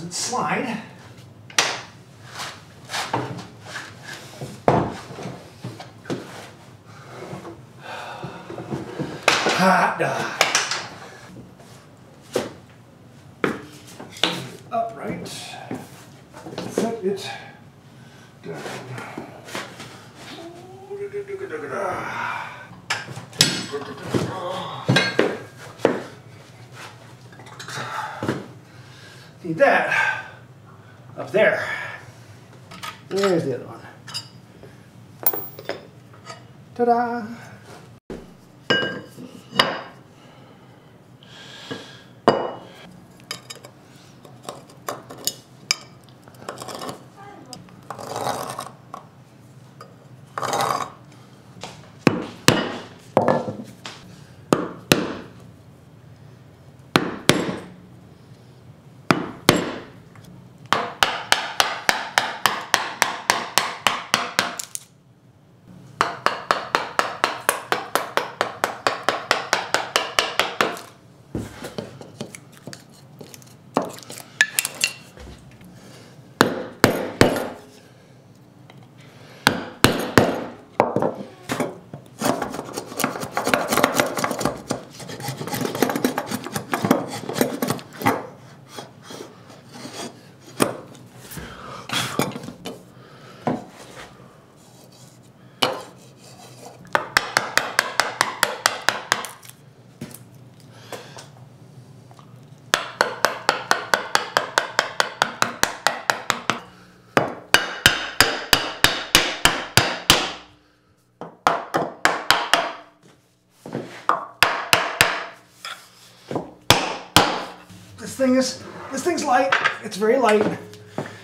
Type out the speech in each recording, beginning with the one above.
it slide. Hot. Upright. Set it down. Need that up there. There's the other one. Ta-da! This thing's light. It's very light,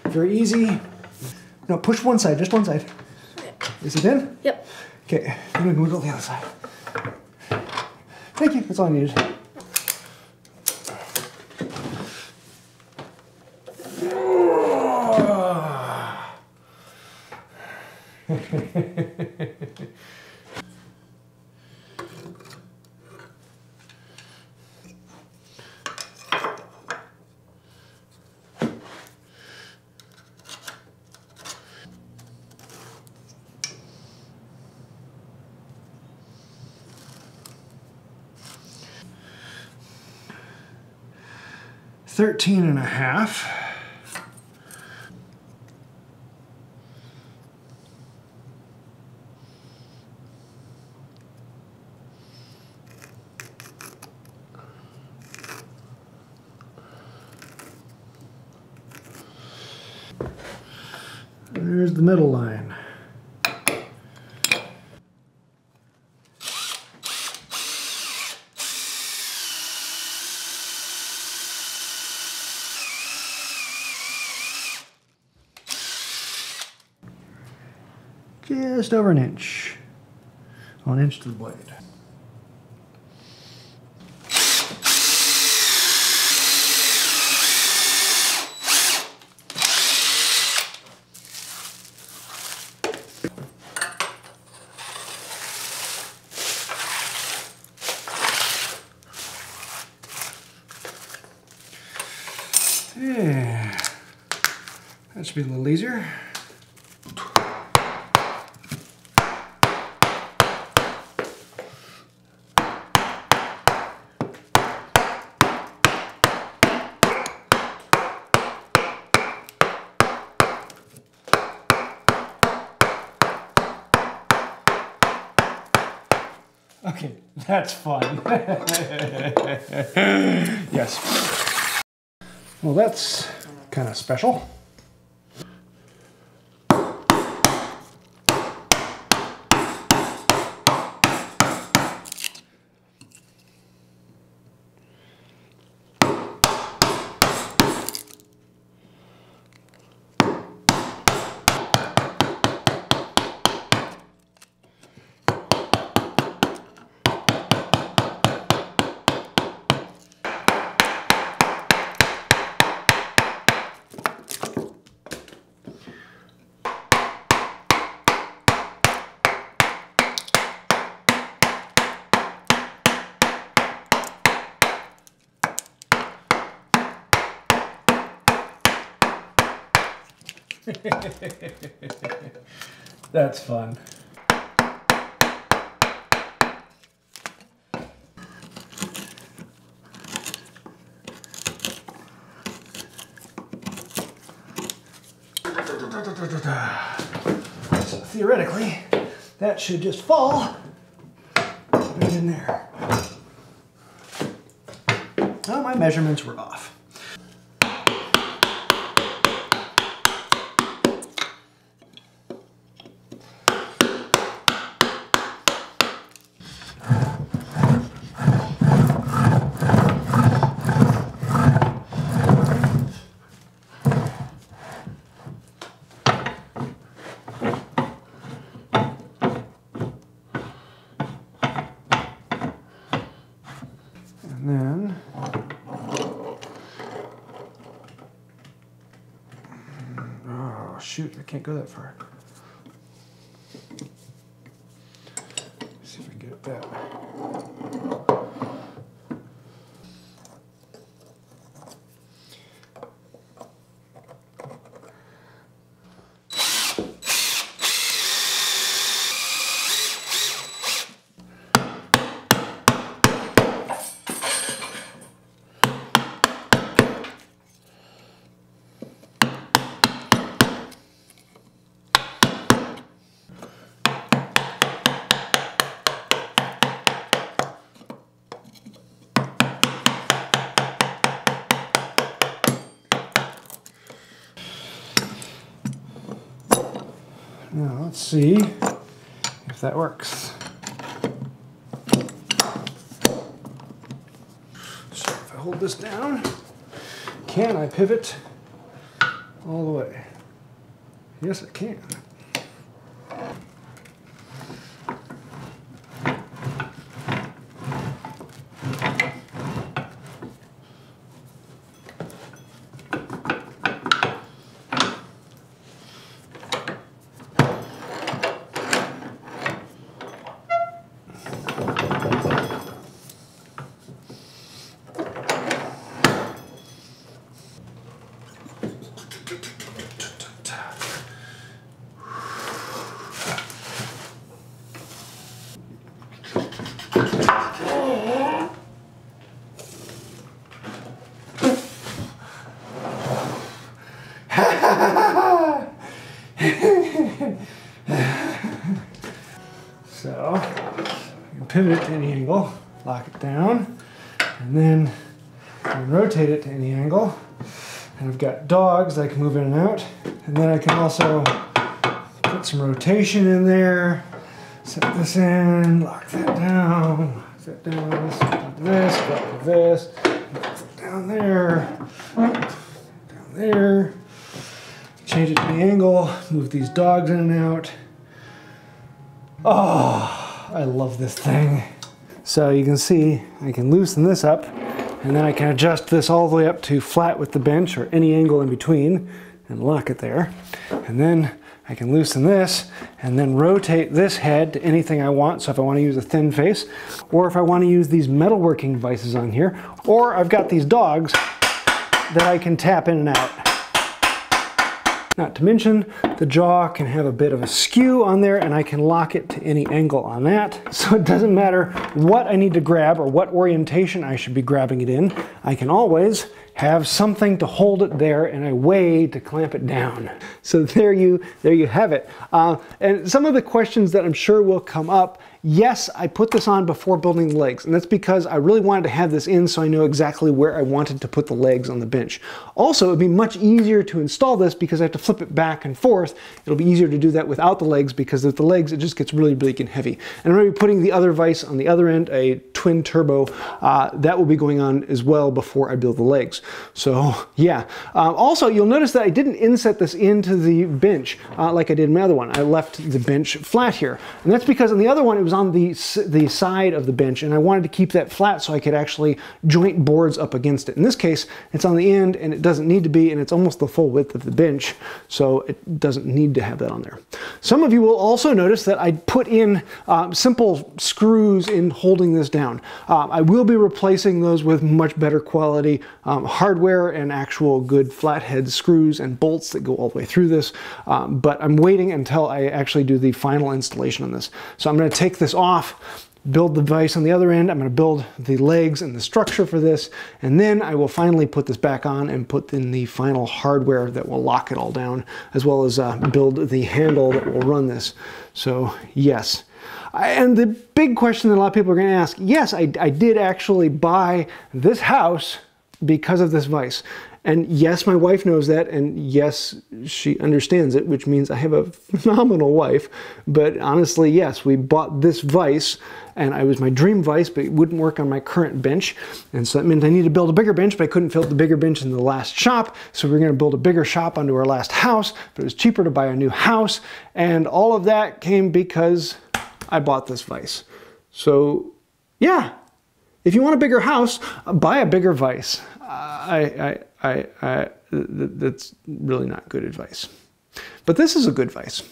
very easy. No, push one side, just one side. Is it in? Yep. Okay, then we can go to the other side. Thank you, that's all I needed. $13 and a half. There's the middle line. Just over an inch. 1 inch to the blade. Yeah, that should be a little easier. Okay, that's fun. Yes. Well, that's kind of special. That's fun. So theoretically, that should just fall right in there. Oh, my measurements were off. And then oh shoot, I can't go that far. Let's see if I can get it that way. Now let's see if that works. So if I hold this down, can I pivot all the way? Yes, I can. So you can pivot it to any angle, lock it down, and then you can rotate it to any angle. And I've got dogs that I can move in and out. And then I can also put some rotation in there, set this in, lock that down, set down, set this, go to this, down there, down there. Change it to the angle, move these dogs in and out. Oh, I love this thing. So you can see I can loosen this up, and then I can adjust this all the way up to flat with the bench or any angle in between and lock it there. And then I can loosen this and then rotate this head to anything I want. So if I want to use a thin face, or if I want to use these metalworking vices on here, or I've got these dogs that I can tap in and out. Not to mention, the jaw can have a bit of a skew on there, and I can lock it to any angle on that. So it doesn't matter what I need to grab or what orientation I should be grabbing it in. I can always have something to hold it there and a way to clamp it down. So there you have it. And some of the questions that I'm sure will come up, yes, I put this on before building the legs, and that's because I really wanted to have this in so I know exactly where I wanted to put the legs on the bench. Also, it would be much easier to install this because I have to flip it back and forth. It'll be easier to do that without the legs, because with the legs it just gets really big and heavy. And I'm going to be putting the other vise on the other end, a twin turbo, that will be going on as well before I build the legs. So yeah. Also, you'll notice that I didn't inset this into the bench like I did in my other one. I left the bench flat here, and that's because on the other one it was on the side of the bench, and I wanted to keep that flat so I could actually joint boards up against it. In this case, it's on the end, and it doesn't need to be, and it's almost the full width of the bench, so it doesn't need to have that on there. Some of you will also notice that I put in simple screws in holding this down. down. I will be replacing those with much better quality hardware and actual good flathead screws and bolts that go all the way through this, but I'm waiting until I actually do the final installation on this. So I'm going to take this off, build the vise on the other end. I'm going to build the legs and the structure for this, and then I will finally put this back on and put in the final hardware that will lock it all down, as well as build the handle that will run this. So yes. And the big question that a lot of people are going to ask, yes, I did actually buy this house because of this vise. And yes, my wife knows that, and yes, she understands it, which means I have a phenomenal wife. But honestly, yes, we bought this vise, and it was my dream vise, but it wouldn't work on my current bench. And so that meant I needed to build a bigger bench, but I couldn't fit the bigger bench in the last shop. So we were going to build a bigger shop onto our last house, but it was cheaper to buy a new house. And all of that came because I bought this vise. So yeah, if you want a bigger house, buy a bigger vise. That's really not good advice. But this is a good vise.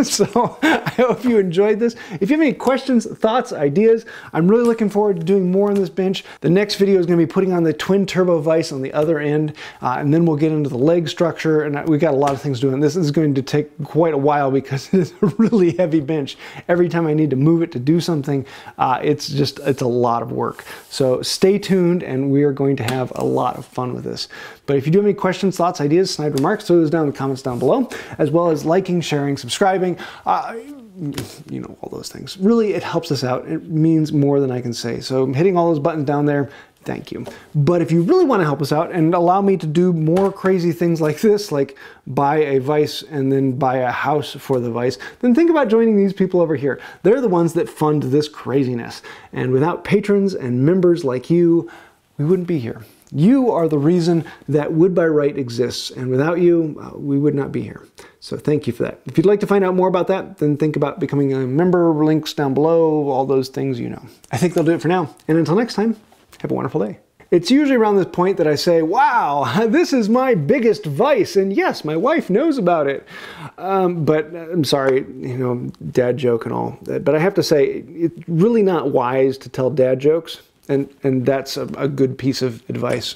So I hope you enjoyed this. If you have any questions, thoughts, ideas, I'm really looking forward to doing more on this bench. The next video is going to be putting on the twin turbo vise on the other end, and then we'll get into the leg structure, and we've got a lot of things doing. This is going to take quite a while because it's a really heavy bench. Every time I need to move it to do something, it's a lot of work. So stay tuned, and we are going to have a lot of fun with this. But if you do have any questions, thoughts, ideas, snide remarks, throw those down in the comments down below, as well as liking, sharing, subscribing, you know, all those things. Really, it helps us out. It means more than I can say. So hitting all those buttons down there, thank you. But if you really want to help us out and allow me to do more crazy things like this, like buy a vise and then buy a house for the vise, then think about joining these people over here. They're the ones that fund this craziness. And without patrons and members like you, we wouldn't be here. You are the reason that Wood by Wright exists, and without you, we would not be here. So thank you for that. If you'd like to find out more about that, then think about becoming a member, links down below, all those things you know. I think they'll do it for now, and until next time, have a wonderful day. It's usually around this point that I say, wow, this is my biggest vice, and yes, my wife knows about it. But I'm sorry, you know, dad joke and all. But I have to say, it's really not wise to tell dad jokes. And that's a good piece of advice.